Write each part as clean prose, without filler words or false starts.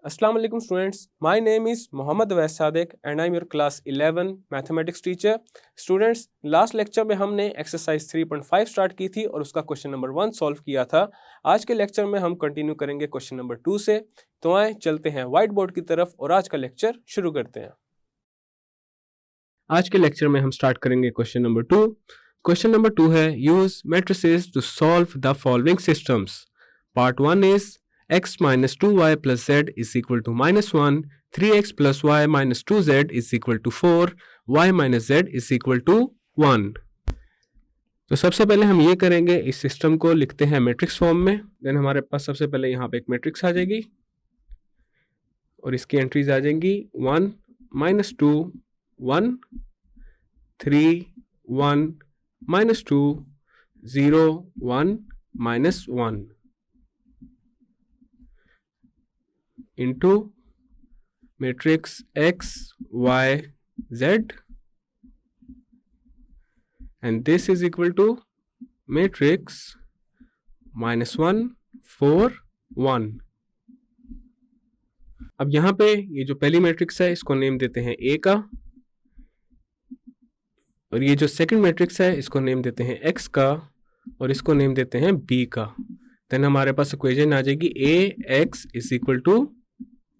Assalamu alaikum students. My name is Mohammad Awais Sadiq and I'm your class 11 mathematics teacher. Students, last lecture में हमने exercise 3.5 start की थी और उसका question number 1 solve किया था। आज के लेक्चर में हम कंटिन्यू करेंगे क्वेश्चन नंबर 2 से। तो आए चलते हैं व्हाइट बोर्ड की तरफ और आज का लेक्चर शुरू करते हैं। आज के लेक्चर में हम स्टार्ट करेंगे क्वेश्चन नंबर 2। क्वेश्चन नंबर 2 है use matrices to solve the following systems. Part 1 is x minus 2y plus z is equal to minus 1, 3x plus y minus 2z is equal to 4, y minus z is equal to 1। तो सबसे पहले हम ये करेंगे, इस system को लिखते हैं मैट्रिक्स फॉर्म में। देन हमारे पास सबसे पहले यहाँ पे एक मैट्रिक्स आ जाएगी और इसकी एंट्रीज आ जाएंगी 1 minus 2 1 3 1 minus 2 0 1 minus 1 into matrix x y z, and this is equal to matrix minus 1 4 1। अब यहाँ पे ये जो पहली मैट्रिक्स है इसको नेम देते हैं A का, और ये जो सेकंड मैट्रिक्स है इसको नेम देते हैं x का, और इसको नेम देते हैं B का। देन हमारे पास इक्वेशन आ जाएगी AX is equal to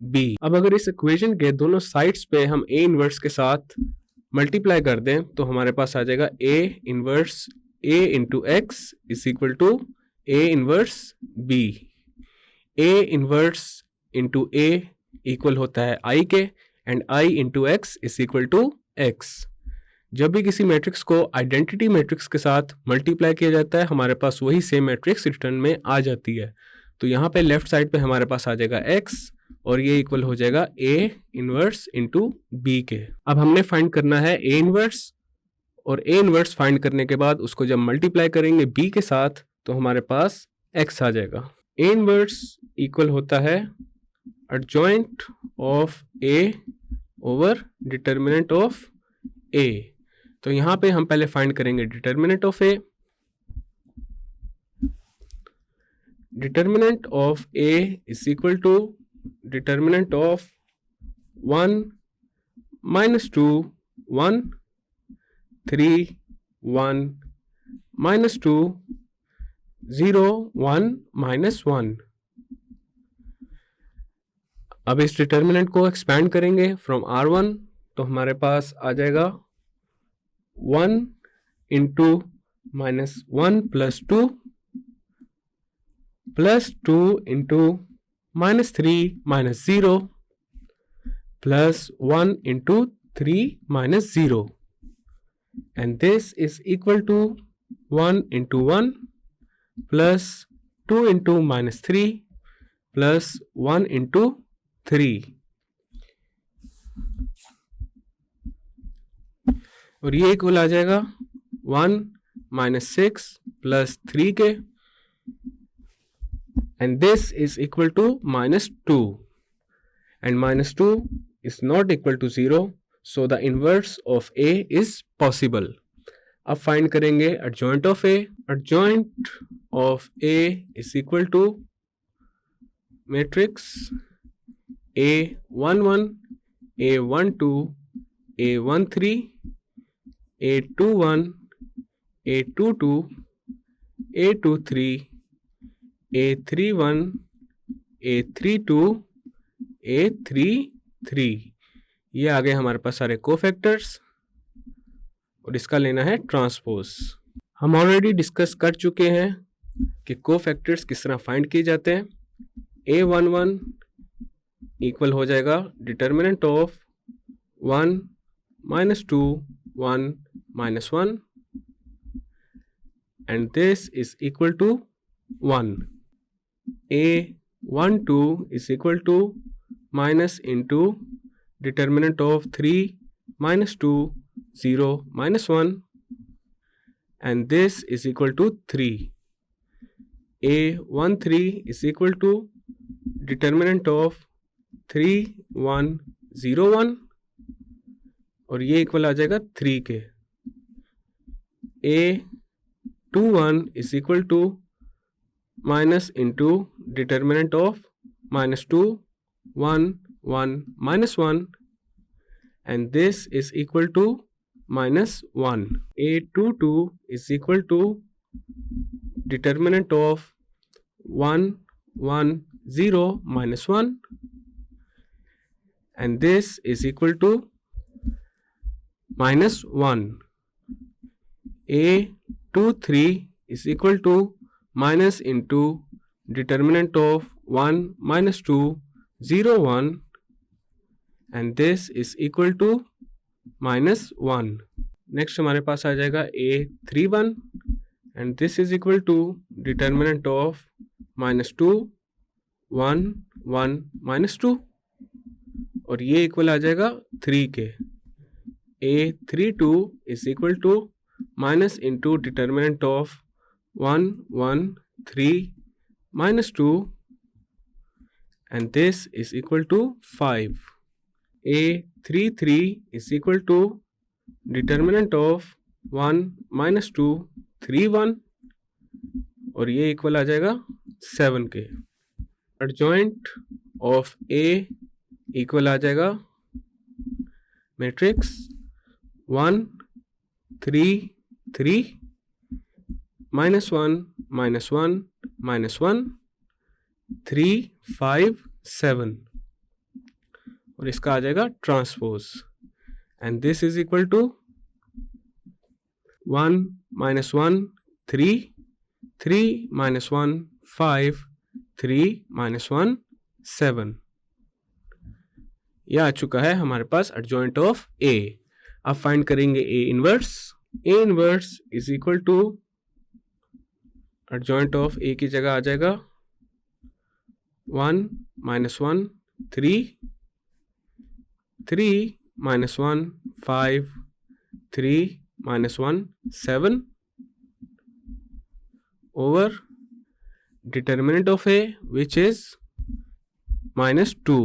B। अब अगर इस इक्वेशन के दोनों साइड्स पे हम A इनवर्स के साथ मल्टीप्लाई कर दें तो हमारे पास आ जाएगा A inverse A into X is equal to A inverse B। A inverse into A equal होता है I के, and I into X is equal to X। जब भी किसी मैट्रिक्स को आइडेंटिटी मैट्रिक्स के साथ मल्टीप्लाई किया जाता है हमारे पास वही सेम मैट्रिक्स रिटर्न में आ जाती है। तो यहाँ पे लेफ्ट साइड पे हमारे पास आ जाएगा X और ये इक्वल हो जाएगा A इनवर्स इंटू B के। अब हमने फाइंड करना है A इनवर्स, और A इनवर्स फाइंड करने के बाद उसको जब मल्टीप्लाई करेंगे B के साथ तो हमारे पास X आ जाएगा। A इनवर्स इक्वल होता है adjoint of A over determinant of A। तो यहाँ पे हम पहले फाइंड करेंगे determinant of A। Determinant of A is equal to determinant of 1 minus 2 1 3 1 minus 2 0 1 minus 1। अब इस डिटर्मिनेंट को एक्सपैंड करेंगे फ्रॉम R1 तो हमारे पास आ जाएगा 1 into minus 1 plus 2 into minus 3 minus 0 plus 1 into 3 minus 0, and this is equal to 1 into 1 plus 2 into minus 3 plus 1 into 3, और ये इक्वल आ जाएगा 1 minus 6 plus 3 के, and this is equal to minus 2, and minus 2 is not equal to 0, so the inverse of A is possible। अब find करेंगे adjoint of A। adjoint of A is equal to matrix A11 A12 A13 A21 A22 A23 A31 A32 A33। ये आ गए हमारे पास सारे cofactors और इसका लेना है ट्रांसपोज। हम ऑलरेडी डिस्कस कर चुके हैं कि कोफैक्टर्स किस तरह फाइंड किए जाते हैं। A11 इक्वल हो जाएगा determinant of 1 minus 2 1 minus 1, and this is equal to 1। A12 is equal to minus into determinant of 3 minus 2 0 minus 1, and this is equal to 3। A13 is equal to determinant of 3 1 0 1, और ये equal आ जाएगा 3 के। A21 is equal to minus into determinant of minus 2 1, 1, -1, and this is equal to -1. A22 is equal to determinant of 1, 1, 0, -1, and this is equal to -1. A23 is equal to minus into determinant of 1, -2, 0, 1, and this is equal to -1. Next हमारे पास आ जाएगा A31 and this is equal to determinant of -2, 1, 1, -2, और ये equal आ जाएगा 3 के. A32 is equal to minus into determinant of 1, 1, 3, -2, and this is equal to 5. A33 is equal to determinant of 1, -2, 3, 1, और ये equal आ जाएगा 7 के. एडजॉइंट ऑफ A इक्वल आ जाएगा matrix 1, 3, 3, -1, -1, -1, 3, 5, 7, और इसका आ जाएगा transpose, and this is equal to 1, -1, 3, 3, -1, 5, 3, -1, 7. यह आ चुका है हमारे पास एडजॉइंट ऑफ A. अब फाइंड करेंगे A inverse. A inverse is equal to adjoint of A की जगह आ जाएगा 1, -1, 3, 3, -1, 5, 3, -1, 7 over determinant of A which is -2,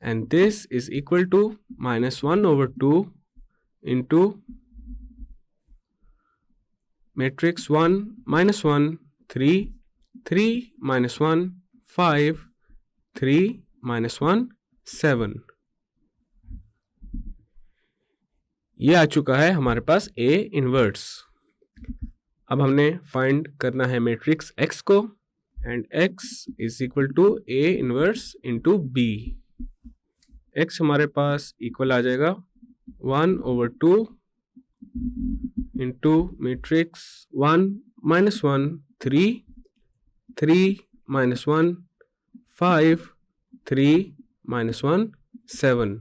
and this is equal to -1 over 2 into matrix 1, -1, 3, 3, -1, 5, 3, -1, 7. ये आ चुका है हमारे पास A इनवर्स. अब हमने फाइंड करना है मैट्रिक्स X को, and X is equal to A inverse into B. X हमारे पास इक्वल आ जाएगा 1 over 2 इंटू मैट्रिक्स 1, -1, 3, 3, -1, 5, 3, -1, 7.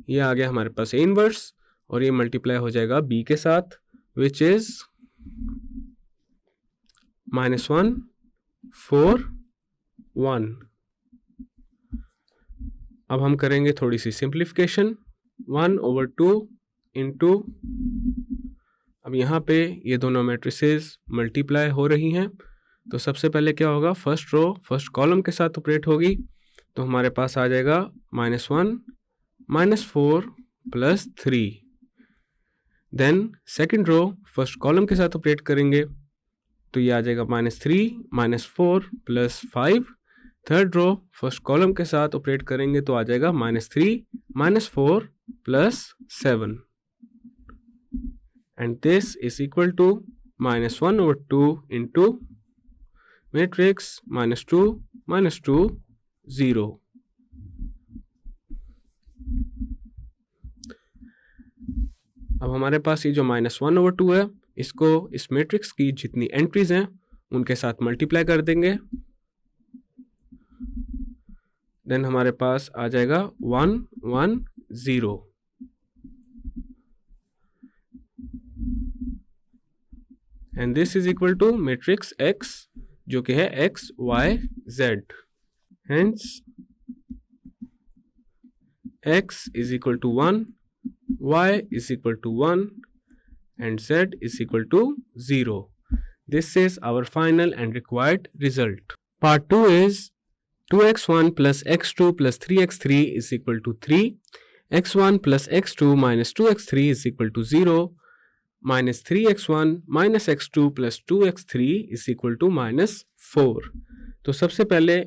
ये आ गया हमारे पास A इनवर्स, और ये मल्टीप्लाई हो जाएगा B के साथ विच इज -1, 4, 1. अब हम करेंगे थोड़ी सी सिंप्लीफिकेशन. 1 over 2 इंटू, अब यहाँ पे ये दोनों मैट्रिसेस मल्टीप्लाई हो रही हैं, तो सबसे पहले क्या होगा, फर्स्ट रो फर्स्ट कॉलम के साथ ऑपरेट होगी, तो हमारे पास आ जाएगा -1, -4 plus 3. Then second row first column के साथ ऑपरेट करेंगे, तो ये आ जाएगा -3, -4 plus 5. Third row first column के साथ ऑपरेट करेंगे तो आ जाएगा -3, -4 plus 7, and this is equal to -1 over 2 into matrix -2, -2, 0. अब हमारे पास ये जो -1 over 2 है, इसको इस मैट्रिक्स की जितनी एंट्रीज हैं उनके साथ मल्टीप्लाई कर देंगे. देन हमारे पास आ जाएगा 1, 1, 0. And this is equal to matrix X जो कि है X, Y, Z. Hence X is equal to 1, Y is equal to 1, and Z is equal to 0. This is our final and required result. Part 2 is 2x1 plus x2 plus 3x3 is equal to 3, x1 plus x2 minus 2x3 is equal to 0, minus 3x1 minus x2 plus 2x3 is equal to -4. तो सबसे पहले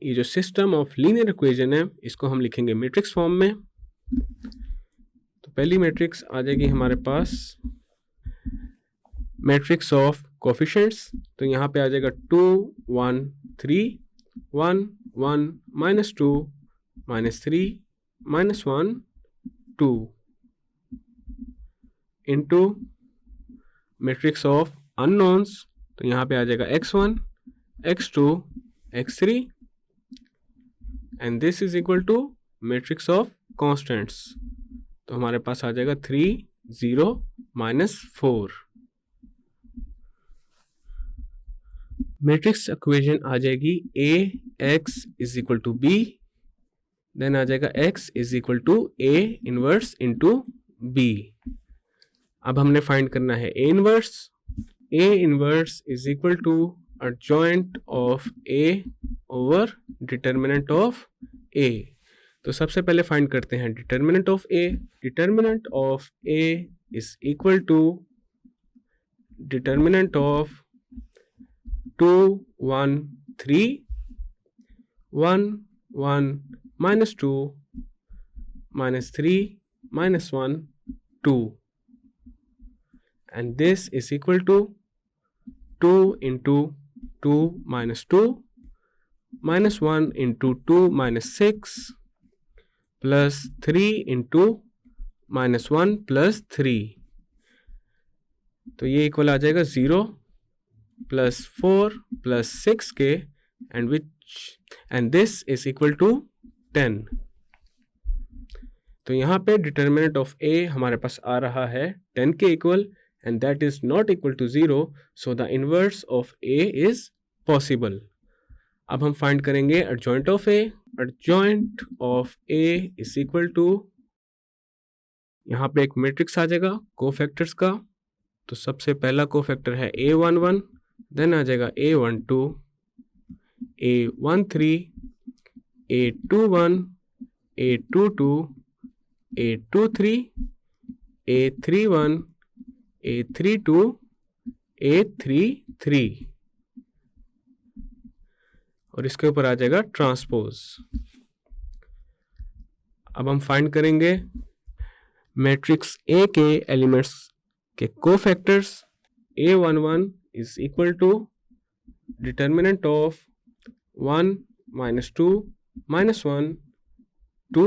ये जो system of linear equation है इसको हम लिखेंगे matrix form में। तो पहली मैट्रिक्स आ जाएगी हमारे पास मैट्रिक्स ऑफ कोफिशिएंट्स। तो यहाँ पे आ जाएगा 2 1 3 1 1 -2 -3 -1 2 इंटू मैट्रिक्स ऑफ अननोन्स। तो यहाँ पे आ जाएगा x1 x2 x3 and this is equal to matrix of constants. तो हमारे पास आ जाएगा 3 0 -4। मैट्रिक्स इक्वेशन आ जाएगी ax is equal to b, then आ जाएगा x is equal to a inverse into b। अब हमने फाइंड करना है a inverse is equal to adjoint of a over determinant of a। तो सबसे पहले फाइंड करते हैं determinant of a। Determinant of a is equal to determinant of 2 1 3 1 1 -2 -3 -1 2 and this is equal to 2 into 2 -2 -1 into 2 -6 plus 3 into -1 plus 3। तो ये equal आ जाएगा 0 plus 4 plus 6k and this is equal to 10। तो यहाँ पे determinant of a हमारे पास आ रहा है 10 के equal and that is not equal to 0, so the inverse of a is possible। अब हम फाइंड करेंगे adjoint of a। adjoint of a is equal to, यहाँ पे एक मैट्रिक्स आ जाएगा कोफैक्टर्स का। तो सबसे पहला कोफैक्टर है a11, देन आ जाएगा a12 a13 a21 a22 a23 a31 a32 a33 और इसके ऊपर आ जाएगा ट्रांसपोज। अब हम फाइंड करेंगे मैट्रिक्स A के एलिमेंट्स के cofactors. a11 is equal to determinant of 1 -2 -1 2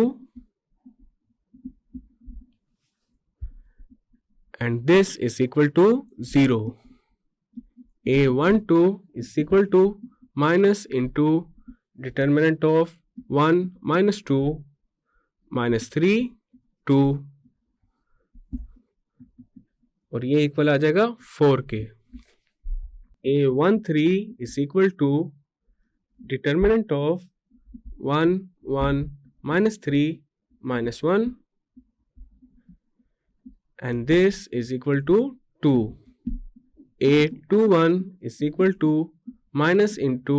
and this is equal to 0। a12 is equal to minus into determinant of 1 -2 -3 2 और ये इक्वल आ जाएगा 4 के। a13 is equal to determinant of 1 1 -3 -1 and this is equal to 2। a21 is equal to minus into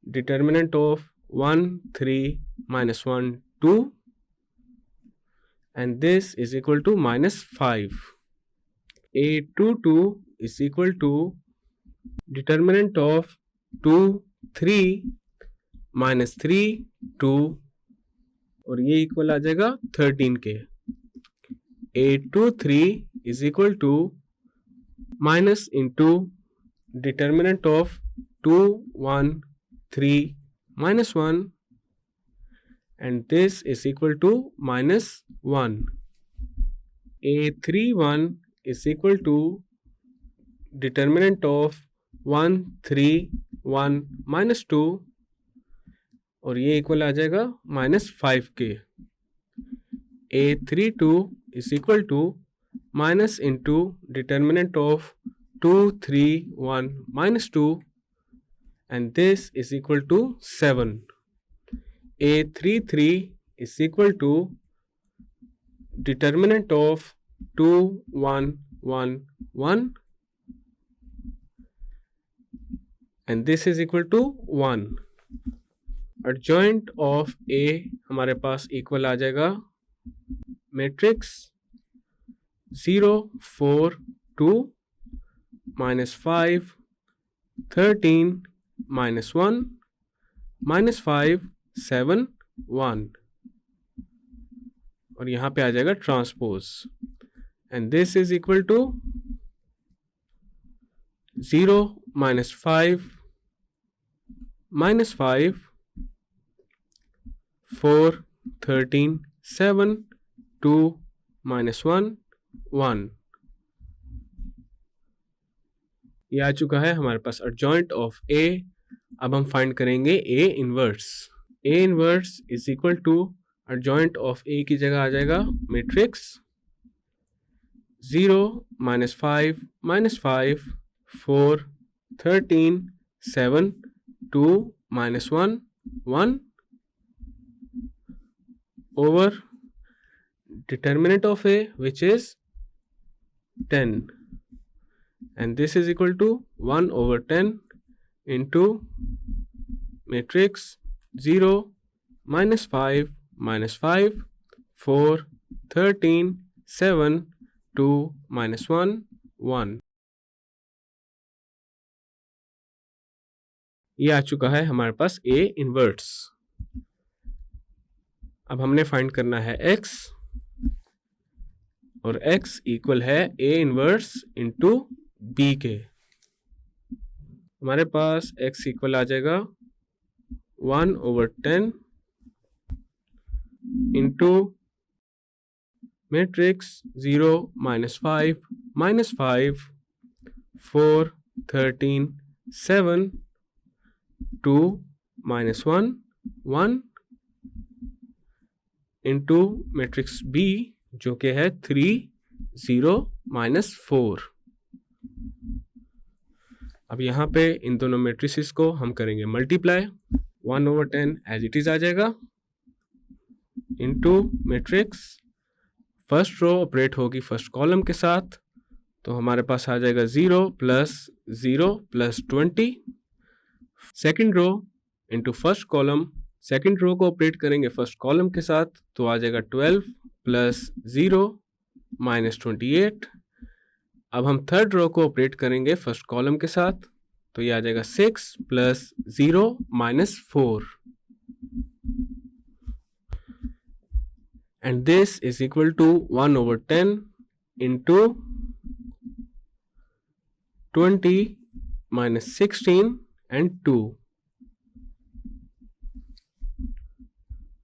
determinant of 1 3 -1 2 and this is equal to -5। a22 is equal to determinant of 2 3 -3 2 और ये equal आ जाएगा 13 के। a23 is equal to minus into determinant of 2 1 3 -1 and this is equal to -1। a31 is equal to determinant of 1 3 1 -2 और ये equal आ जाएगा -5 के। a32 is equal to minus into determinant of 2 3 1 -2 and this is equal to 7। a33 is equal to determinant of 2 1 1 1 and this is equal to 1। adjoint of a हमारे पास equal आ जाएगा matrix 0 4 2 -5 13 -1 -5 7 1 और यहाँ पे आ जाएगा transpose and this is equal to 0 -5 -5 4 13 7 2 -1 1। ये आ चुका है हमारे पास एडजॉइंट ऑफ ए। अब हम फाइंड करेंगे A inverse. A inverse is equal to adjoint of A की जगह आ जाएगा matrix 0 -5 -5 4 13 7 2 -1 1 over determinant of A which is 10 and this is equal to 1 over 10 into matrix 0 -5 -5 4 13 7 2 -1 1। ये आ चुका है हमारे पास A इनवर्स। अब हमने फाइंड करना है x और x इक्वल है A इनवर्स इंटू B के। हमारे पास x इक्वल आ जाएगा 1 over 10 into matrix 0 -5 -5 4 13 7 2 -1 1 into matrix B जो कि है 3 0 -4। अब यहाँ पे इन दोनों मैट्रिसेस को हम करेंगे multiply. 1 over 10 as it is आ जाएगा into matrix first row operate होगी फर्स्ट कॉलम के साथ, तो हमारे पास आ जाएगा 0 + 20। Second row into first column, second row को ऑपरेट करेंगे फर्स्ट कॉलम के साथ, तो आ जाएगा 12 + 0 -28। अब हम थर्ड रो को ऑपरेट करेंगे फर्स्ट कॉलम के साथ, तो ये आ जाएगा 6 + 0 -4 and this is equal to 1 over 10 into 20 -16 and 2।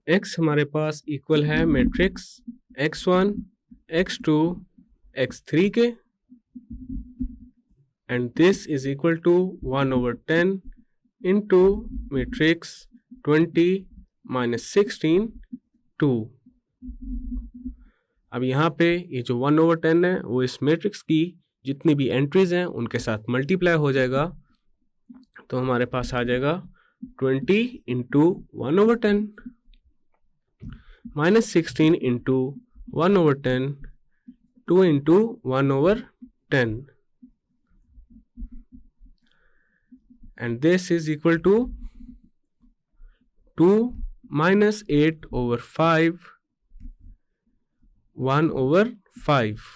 x हमारे पास इक्वल है मैट्रिक्स x1 x2 x3 के and this is equal to 1 over 10 into matrix 20 -16 2। अब यहाँ पे ये जो 1 over 10 है वो इस मैट्रिक्स की जितनी भी एंट्रीज हैं उनके साथ मल्टीप्लाई हो जाएगा, तो हमारे पास आ जाएगा 20 into 1 over 10 -16 into 1 over 10 2 into 1 over 10 and this is equal to 2 -8 over 5 1 over 5।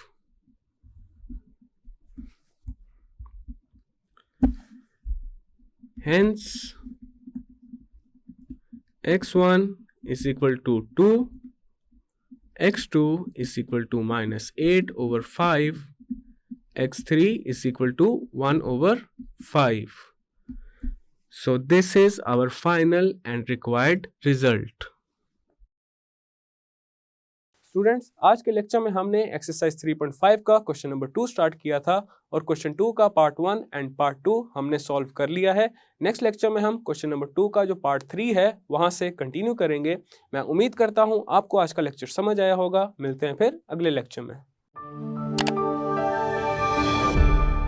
Hence x1 is equal to 2, x2 is equal to -8 over 5, x3 is equal to 1 over 5. So this is our final and required result. Students, आज के lecture में हमने exercise 3.5 का question number 2 start किया था और question 2 का part 1 and part 2 हमने सॉल्व कर लिया है। नेक्स्ट लेक्चर में हम क्वेश्चन नंबर 2 का जो पार्ट 3 है वहां से कंटिन्यू करेंगे। मैं उम्मीद करता हूं आपको आज का लेक्चर समझ आया होगा। मिलते हैं फिर अगले लेक्चर में।